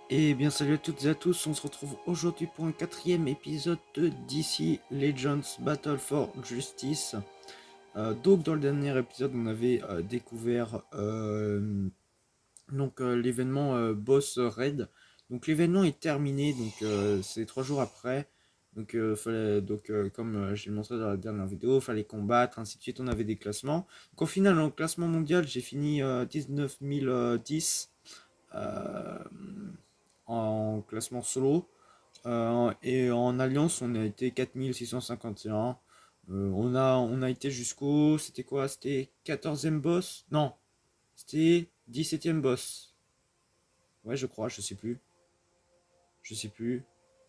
Et bien salut à toutes et à tous, on se retrouve aujourd'hui pour un quatrième épisode de DC Legends Battle for Justice. Donc dans le dernier épisode on avait découvert l'événement Boss Raid. Donc l'événement est terminé, donc c'est 3 jours après. Comme je l'ai montré dans la dernière vidéo, fallait combattre, ainsi de suite, on avait des classements. Donc au final, dans le classement mondial, j'ai fini 19 010 euh, en classement solo. Et en alliance, on a été 4651. On a été jusqu'au. C'était quoi? C'était 14e boss? Non, c'était 17e boss. Ouais, je crois, je sais plus. Je sais plus.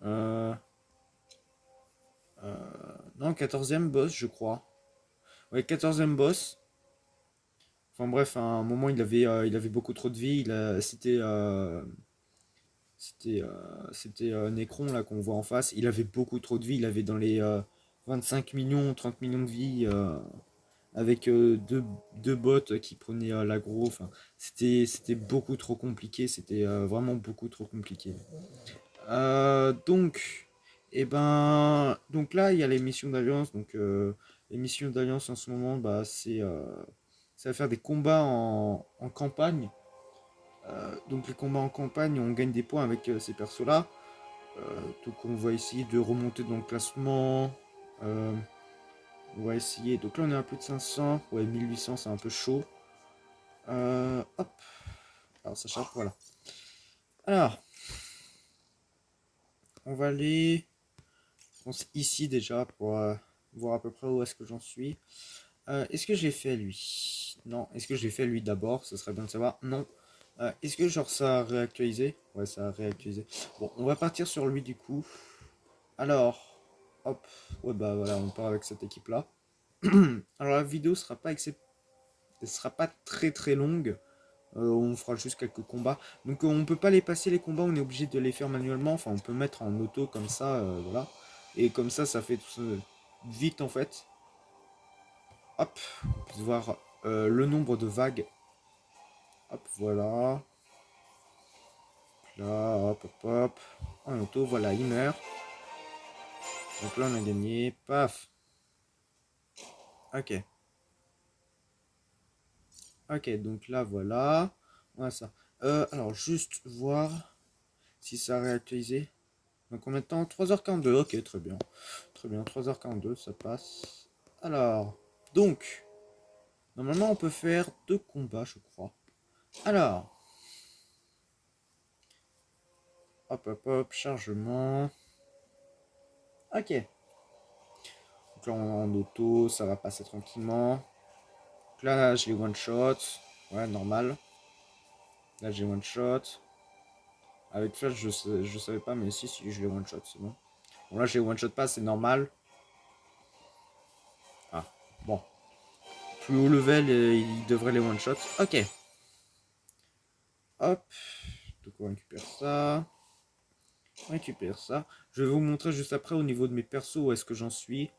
Euh, non, 14e boss, je crois. Ouais, 14e boss. Enfin bref, à un moment, il avait beaucoup trop de vie. C'était Necron là qu'on voit en face. Il avait beaucoup trop de vie. Il avait dans les 25 millions, 30 millions de vie. Avec deux bots qui prenaient l'aggro. Enfin, c'était beaucoup trop compliqué. C'était vraiment beaucoup trop compliqué. Donc là, il y a les missions d'alliance. Les missions d'alliance en ce moment, bah, ça va faire des combats en campagne. Donc les combats en campagne, on gagne des points avec ces persos-là. Donc on va essayer de remonter dans le classement. Euh, on va essayer. Donc là on est à plus de 500. Ouais, 1800 c'est un peu chaud. Hop. Alors ça charge, voilà. Alors, on va aller, je pense, ici déjà pour voir à peu près où est-ce que j'en suis. Est-ce que je l'ai fait lui? Non. Est-ce que je l'ai fait lui d'abord? Ce serait bien de savoir. Non. Est-ce que genre ça a réactualisé? Ouais, ça a réactualisé. Bon, on va partir sur lui du coup. Alors, hop. Ouais, bah voilà, on part avec cette équipe-là. Alors la vidéo sera pas très très longue. On fera juste quelques combats. Donc on peut pas les passer les combats, on est obligé de les faire manuellement. Enfin, on peut mettre en auto comme ça, voilà. Et comme ça fait tout ça vite en fait. Hop, on peut voir le nombre de vagues. Hop, voilà. Là, hop, hop, hop. En auto, voilà, il meurt. Donc là, on a gagné. Paf. Ok. Ok, donc là, voilà. Voilà ça. Alors, juste voir si ça a réactualisé. Donc combien de temps? 3h42, ok, très bien. Très bien, 3h42, ça passe. Alors, donc, normalement on peut faire 2 combats, je crois. Alors, hop hop hop, chargement. Ok. Donc là on est en auto, ça va passer tranquillement. Donc là j'ai one shot. Ouais, normal. Là j'ai one shot. Avec Flash je savais pas, mais si je l'ai one shot, c'est bon. Bon là j'ai one shot pas, c'est normal. Ah, bon. Plus haut level, il devrait les one shot. Ok. Hop. Donc on récupère ça. On récupère ça. Je vais vous montrer juste après au niveau de mes persos où est-ce que j'en suis.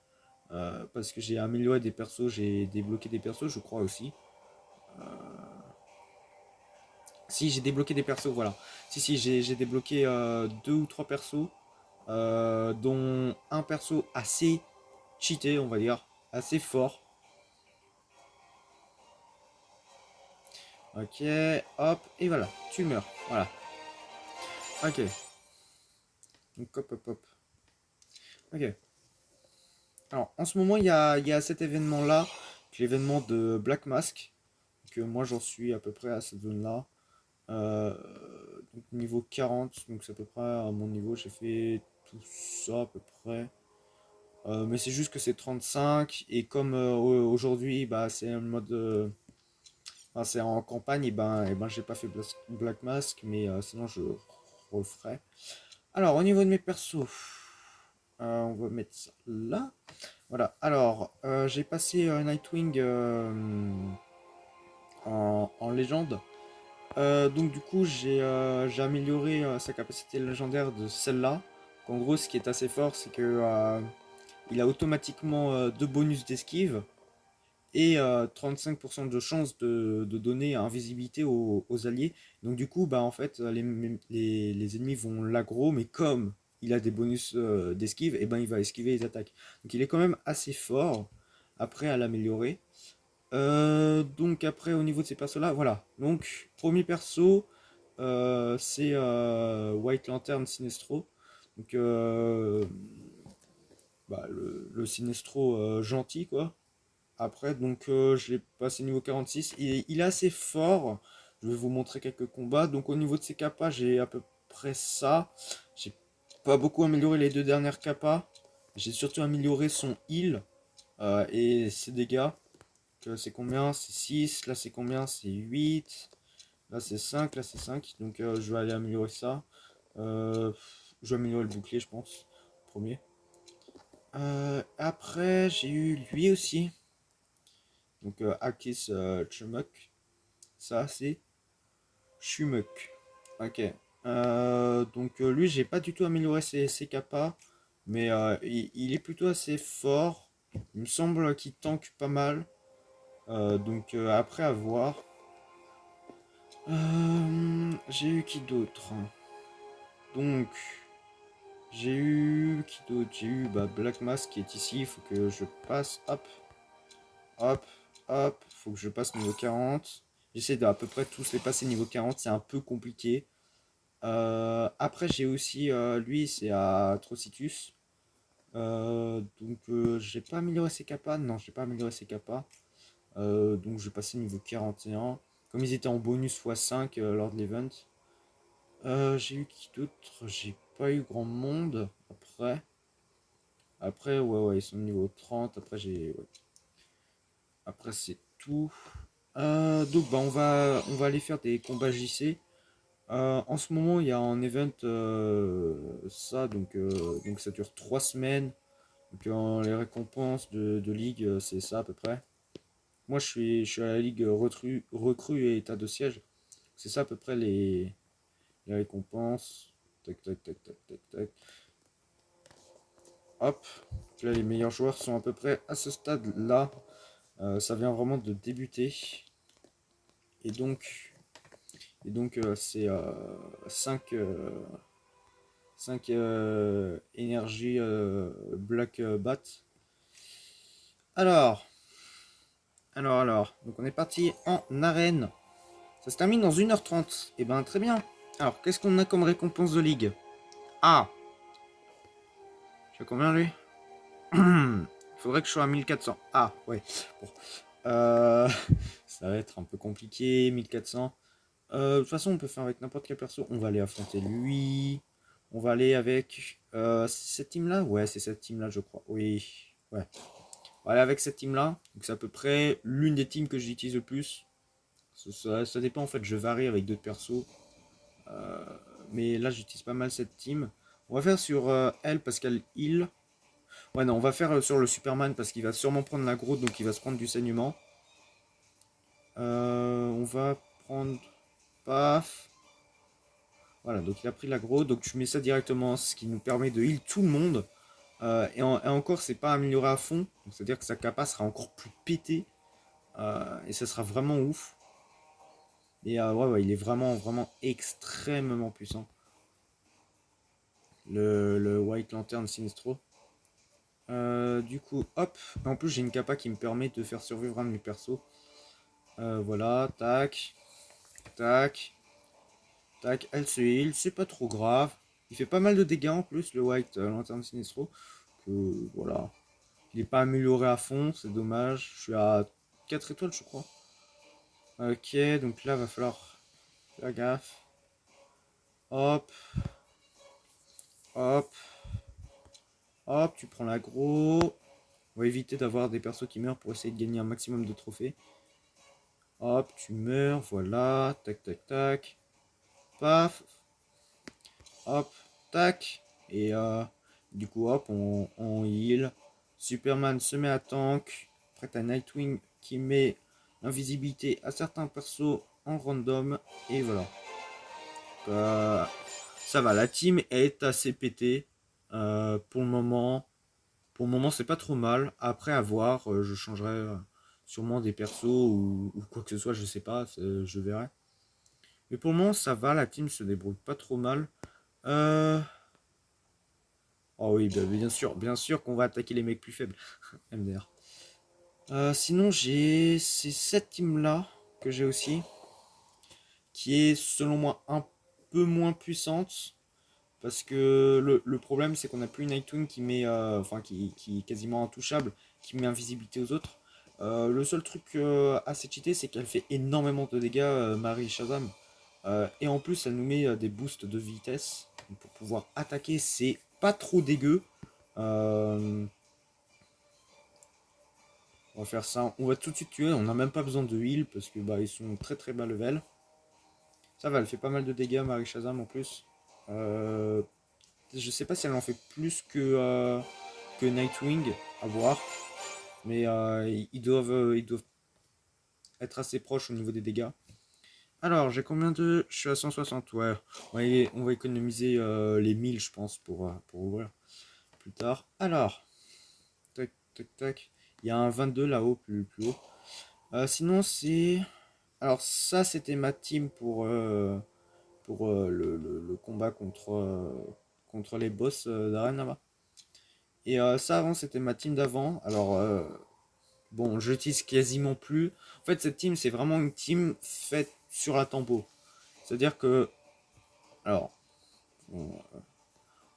Parce que j'ai amélioré des persos, j'ai débloqué des persos, je crois aussi. Si, j'ai débloqué des persos, voilà. Si, j'ai débloqué 2 ou 3 persos, dont un perso assez cheaté, on va dire, assez fort. Ok, hop, et voilà, tu meurs. Voilà. Ok. Donc hop, hop, hop. Ok. Alors, en ce moment, il y a cet événement-là, l'événement de Black Mask, que moi j'en suis à peu près à cette zone-là. Donc niveau 40, donc c'est à peu près à mon niveau, j'ai fait tout ça à peu près. Mais c'est juste que c'est 35 et comme aujourd'hui bah, c'est un mode enfin, c'est en campagne et ben j'ai pas fait Black Mask mais sinon je referai. Alors au niveau de mes persos, on va mettre ça là. Voilà, alors j'ai passé Nightwing en légende. Donc du coup j'ai amélioré sa capacité légendaire de celle-là. En gros ce qui est assez fort c'est que il a automatiquement 2 bonus d'esquive et 35% de chance de donner invisibilité aux alliés. Donc du coup, bah en fait, les ennemis vont l'aggro, mais comme il a des bonus d'esquive, et ben il va esquiver les attaques. Donc il est quand même assez fort, après à l'améliorer. Donc après au niveau de ces persos là, voilà. Donc premier perso, c'est White Lantern Sinestro. Donc bah, le Sinestro gentil quoi. Après donc je l'ai passé niveau 46 et il est assez fort. Je vais vous montrer quelques combats. Donc au niveau de ses capas, j'ai à peu près ça. J'ai pas beaucoup amélioré les deux dernières capas. J'ai surtout amélioré son heal et ses dégâts. C'est combien? C'est 6. Là, c'est combien? C'est 8. Là, c'est 5. Là, c'est 5. Donc, je vais aller améliorer ça. Euh, je vais améliorer le bouclier, je pense. Premier. Après, j'ai eu lui aussi. Donc, Akis Chumuk. Ça, c'est Chumuk. Ok. Donc, lui, j'ai pas du tout amélioré ses capas. Mais il est plutôt assez fort. Il me semble qu'il tank pas mal. Donc, après, à voir. J'ai eu qui d'autre? Donc, j'ai eu qui d'autre? J'ai eu bah, Black Mask qui est ici. Il faut que je passe. Hop, hop, hop. Faut que je passe niveau 40. J'essaie d'à peu près tous les passer niveau 40. C'est un peu compliqué. Après, j'ai aussi lui, c'est à Atrocitus. Donc, j'ai pas amélioré ses capas. Non, j'ai pas amélioré ses capas. Donc, je vais passer niveau 41. Comme ils étaient en bonus x5 lors de l'event. J'ai eu qui d'autre? J'ai pas eu grand monde après. Après, ouais, ils sont niveau 30. Après, ouais. Après, c'est tout. Donc, bah, on va aller faire des combats JC. En ce moment, il y a un event, ça, donc ça dure 3 semaines. Donc, les récompenses de ligue, c'est ça à peu près. Moi, je suis à la ligue recrue et état de siège. C'est ça à peu près les récompenses. Tac, tac, tac, tac, tac, tac. Hop, là les meilleurs joueurs sont à peu près à ce stade là. Ça vient vraiment de débuter. Et donc, c'est 5 énergies Black Bat. Alors, donc on est parti en arène. Ça se termine dans 1h30. Et ben très bien. Alors, qu'est-ce qu'on a comme récompense de ligue? Ah, tu as combien lui? Il faudrait que je sois à 1400. Ah, ouais. Bon. Euh, ça va être un peu compliqué, 1400. De toute façon, on peut faire avec n'importe quel perso. On va aller affronter lui. On va aller avec cette team-là. Ouais, c'est cette team-là, je crois. Oui, ouais. On va aller avec cette team-là. Donc c'est à peu près l'une des teams que j'utilise le plus. Ça dépend, en fait, je varie avec d'autres persos. Euh, mais là, j'utilise pas mal cette team. On va faire sur elle parce qu'elle heal. Ouais, non, on va faire sur le Superman parce qu'il va sûrement prendre la grotte, donc il va se prendre du saignement. On va prendre... Paf. Voilà, donc il a pris l'aggro, donc je mets ça directement, ce qui nous permet de heal tout le monde. Et encore, c'est pas amélioré à fond, c'est-à-dire que sa capa sera encore plus pété. Et ça sera vraiment ouf. Et ouais, il est vraiment, vraiment extrêmement puissant. Le White Lantern Sinestro. Du coup, hop. En plus, j'ai une capa qui me permet de faire survivre un de mes persos. Voilà, tac. Tac. Tac, elle se heal, c'est pas trop grave. Il fait pas mal de dégâts en plus, le White Lantern Sinestro. Que voilà. Il est pas amélioré à fond, c'est dommage. Je suis à 4 étoiles, je crois. Ok, donc là, va falloir faire gaffe. Hop, hop, hop, tu prends l'aggro. On va éviter d'avoir des persos qui meurent pour essayer de gagner un maximum de trophées. Hop, tu meurs, voilà. Tac, tac, tac. Paf. Hop, tac. Et du coup, hop, on heal. Superman se met à tank. Après, t'as Nightwing qui met l'invisibilité à certains persos en random. Et voilà. Ça va, la team est assez pétée. Pour le moment, c'est pas trop mal. Après, à voir, je changerai sûrement des persos ou quoi que ce soit, je sais pas, je verrai. Mais pour le moment, ça va, la team se débrouille pas trop mal. Euh... Oh oui, bah, bien sûr qu'on va attaquer les mecs plus faibles. MDR. Sinon, j'ai cette team-là que j'ai aussi, qui est selon moi un peu moins puissante. Parce que le problème, c'est qu'on n'a plus une Nightwing qui met, enfin, qui est quasiment intouchable, qui met invisibilité aux autres. Le seul truc assez cheaté, c'est qu'elle fait énormément de dégâts, Marie Shazam. Et en plus, elle nous met des boosts de vitesse pour pouvoir attaquer. C'est pas trop dégueu. Euh, on va faire ça. On va tout de suite tuer. On n'a même pas besoin de heal parce que bah ils sont très très bas level. Ça va, elle fait pas mal de dégâts, Marie Shazam en plus. Euh, je sais pas si elle en fait plus que Nightwing, à voir. Mais ils doivent être assez proches au niveau des dégâts. Alors, j'ai combien de... Je suis à 160, ouais. On va économiser les 1000, je pense, pour ouvrir plus tard. Alors, tac, tac, tac. Il y a un 22 là-haut, plus haut. Sinon, c'est... Alors, ça, c'était ma team pour le combat contre les boss d'Arène là-bas. Et ça, avant, c'était ma team d'avant. Alors, bon, je l'utilise quasiment plus. En fait, cette team, c'est vraiment une team faite sur la tempo. C'est-à-dire que, alors, bon,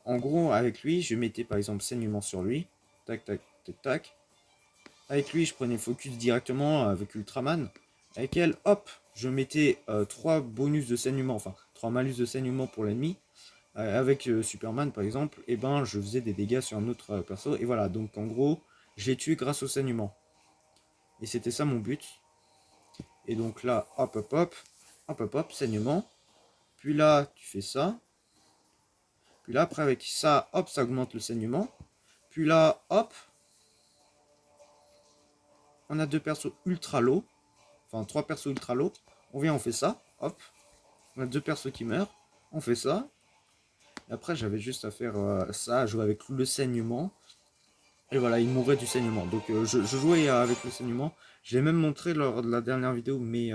en gros, avec lui, je mettais par exemple saignement sur lui. Tac, tac, tac, tac. Avec lui, je prenais focus directement avec Ultraman. Avec elle, hop, je mettais 3 bonus de saignement, enfin 3 malus de saignement pour l'ennemi. Avec Superman par exemple, et ben je faisais des dégâts sur un autre perso. Et voilà, donc en gros, je l'ai tué grâce au saignement. Et c'était ça mon but. Et donc là, hop, hop, hop, hop, hop, hop, saignement. Puis là, tu fais ça. Puis là, après, avec ça, hop, ça augmente le saignement. Puis là, hop, on a 2 persos ultra low. Enfin, 3 persos ultra low. On vient, on fait ça. Hop. On a 2 persos qui meurent. On fait ça. Et après, j'avais juste à faire ça, à jouer avec le saignement. Et voilà, il mourrait du saignement. Donc, je jouais avec le saignement. Je l'ai même montré lors de la dernière vidéo, mais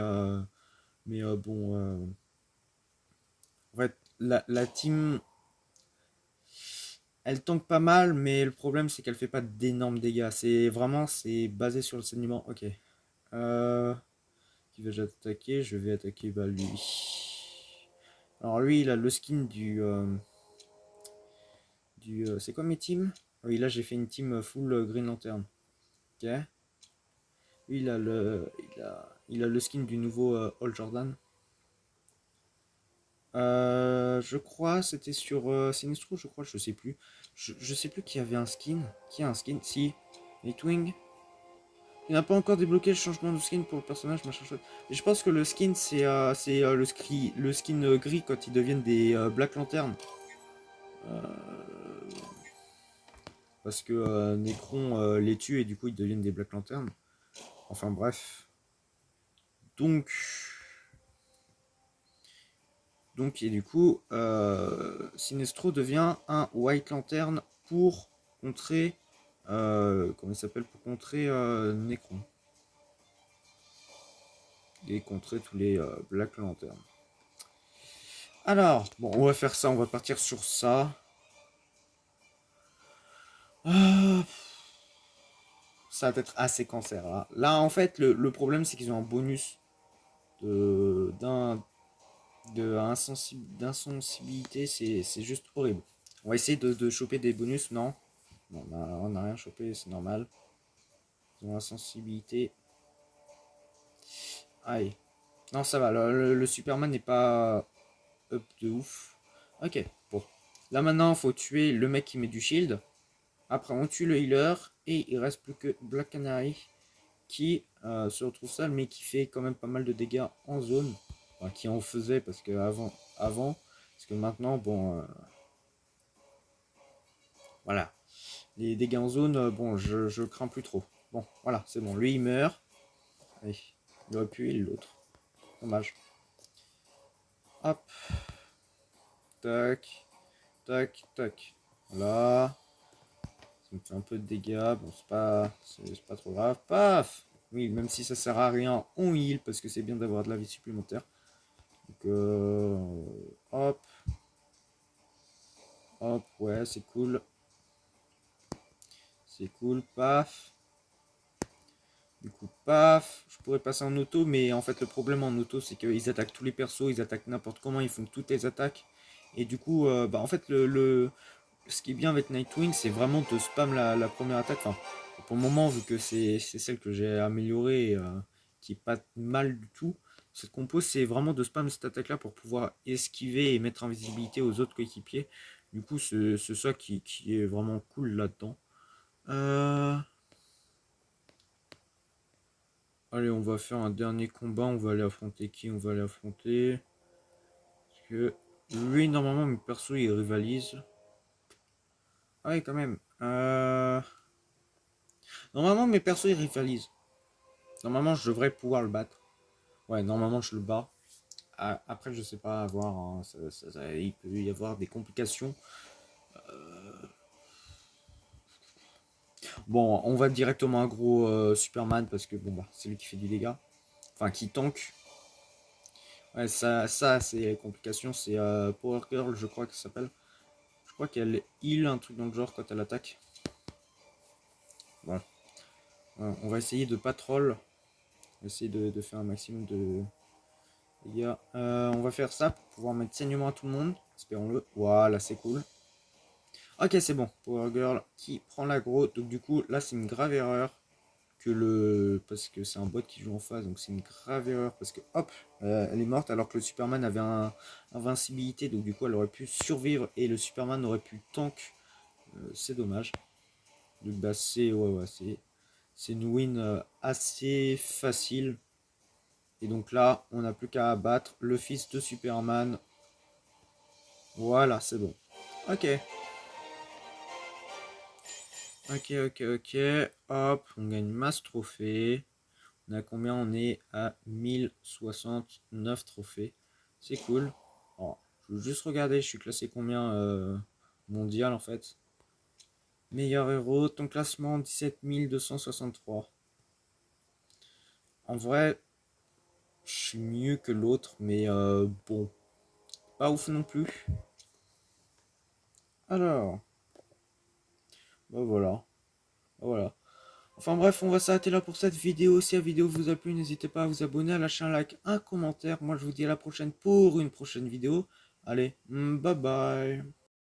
bon, en fait, la team, elle tank pas mal, mais le problème, c'est qu'elle fait pas d'énormes dégâts. C'est basé sur le saignement. Ok. Euh, qui vais-je attaquer? Je vais attaquer bah, lui. Alors lui, il a le skin du c'est quoi mes teams? Oui, là j'ai fait une team full Green Lantern. Ok. Lui, il a le skin du nouveau Hall Jordan. Je crois c'était sur Sinestro, je crois, je sais plus. Je sais plus qui avait un skin. Qui a un skin? Si. Nightwing. Il n'a pas encore débloqué le changement de skin pour le personnage, machin chouette. Et je pense que le skin, c'est le skin gris quand ils deviennent des Black Lantern. Euh, Parce que Necron les tue et du coup ils deviennent des Black Lantern. Enfin bref. Donc, et du coup, Sinestro devient un White Lantern pour contrer. Comment il s'appelle? Pour contrer Necron. Et contrer tous les Black Lantern. Alors, bon, on va faire ça, on va partir sur ça. Ah, ça va être assez cancer. Là en fait, le problème, c'est qu'ils ont un bonus de, d'un, d'insensibilité. C'est juste horrible. On va essayer de choper des bonus, non? Non, on n'a rien chopé, c'est normal. Ils ont insensibilité. Aïe. Non, ça va, le Superman n'est pas up de ouf. Ok, bon. Là maintenant, il faut tuer le mec qui met du shield. Après, on tue le healer. Et il reste plus que Black Canary qui se retrouve seul, mais qui fait quand même pas mal de dégâts en zone. Enfin, qui en faisait parce que avant parce que maintenant, bon, voilà. Les dégâts en zone, bon, je crains plus trop. Bon, voilà, c'est bon. Lui, il meurt. Allez, il aurait pu, et l'autre. Dommage. Hop. Tac. Tac, tac. Voilà. Ça me fait un peu de dégâts. Bon, c'est pas trop grave. Paf. Oui, même si ça sert à rien, on heal parce que c'est bien d'avoir de la vie supplémentaire. Donc, hop, hop, ouais, c'est cool. C'est cool, paf. Du coup, paf, je pourrais passer en auto, mais en fait, le problème en auto, c'est qu'ils attaquent tous les persos, ils attaquent n'importe comment, ils font toutes les attaques. Et du coup, bah, en fait, ce qui est bien avec Nightwing, c'est vraiment de spam la première attaque. Enfin, pour le moment, vu que c'est celle que j'ai améliorée, qui est pas mal du tout, cette compo, c'est vraiment de spam cette attaque-là pour pouvoir esquiver et mettre invisibilité aux autres coéquipiers. Du coup, c'est ça qui est vraiment cool là-dedans. Euh, Allez, on va faire un dernier combat. On va aller affronter qui? On va aller affronter. Parce que lui, normalement, mes persos, il rivalise. Ah oui, quand même. Normalement, mes persos, ils rivalisent. Normalement, je devrais pouvoir le battre. Ouais, normalement, je le bats. Après, je sais pas, à voir, hein. Il peut y avoir des complications. Bon, on va directement à gros Superman parce que bon, bah, c'est lui qui fait du dégât. Enfin, qui tank. Ouais, ça c'est les complications. C'est Power Girl, je crois qu'elle s'appelle. Je crois qu'elle heal, un truc dans le genre quand elle attaque. Voilà. On va essayer de pas troll. On va essayer de faire un maximum de dégâts. On va faire ça pour pouvoir mettre saignement à tout le monde. Espérons-le. Voilà, c'est cool. Ok, c'est bon. Power Girl qui prend l'aggro. Donc du coup, là, c'est une grave erreur. Parce que c'est un bot qui joue en face. Donc c'est une grave erreur. Parce que hop, elle est morte alors que le Superman avait invincibilité. Donc du coup, elle aurait pu survivre et le Superman aurait pu tank. C'est dommage. Donc bah c'est une win assez facile. Et donc là, on n'a plus qu'à abattre le fils de Superman. Voilà, c'est bon. Ok. Ok. Hop, on gagne masse trophée. On a combien? On est à 1069 trophées. C'est cool. Oh, je veux juste regarder, je suis classé combien mondial en fait. Meilleur héros, ton classement 17 263. En vrai, je suis mieux que l'autre, mais bon, pas ouf non plus. Alors, bah voilà. Voilà. Enfin bref, on va s'arrêter là pour cette vidéo. Si la vidéo vous a plu, n'hésitez pas à vous abonner, à lâcher un like, un commentaire. Moi, je vous dis à la prochaine pour une prochaine vidéo. Allez, bye bye.